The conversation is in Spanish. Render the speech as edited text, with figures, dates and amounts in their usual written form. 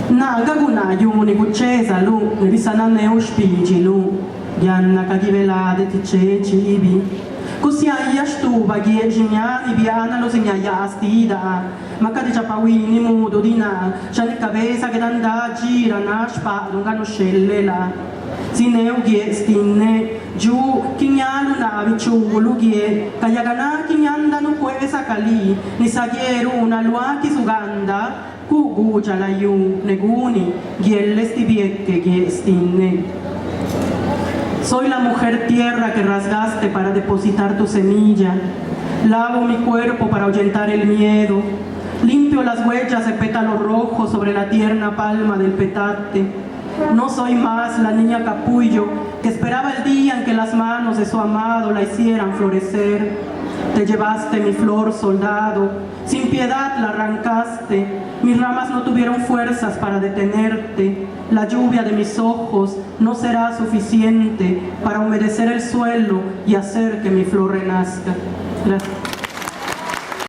Naga guna yuni kucheza lu, risana ne uspigi lu, Gianna kagivelade ti cibi. Così aias tu baghi geniali biana lo segnaia astida, ma cade già pawini mudo di na, c'è le cabeza che danda gira na spa, non hanno scelle la. Sineu gie stinne, giù, chignalu na vicciulu gie, kayagana chignandano quesa cali, ni sagieru una luaki suganda, Cugu Jalayun Neguni, Gielle Stibieke Giestinne. Soy la mujer tierra que rasgaste para depositar tu semilla. Lavo mi cuerpo para ahuyentar el miedo. Limpio las huellas de pétalos rojos sobre la tierna palma del petate. No soy más la niña capullo que esperaba el día en que las manos de su amado la hicieran florecer. Te llevaste mi flor, soldado, sin piedad la arrancaste, mis ramas no tuvieron fuerzas para detenerte, la lluvia de mis ojos no será suficiente para humedecer el suelo y hacer que mi flor renazca. Gracias.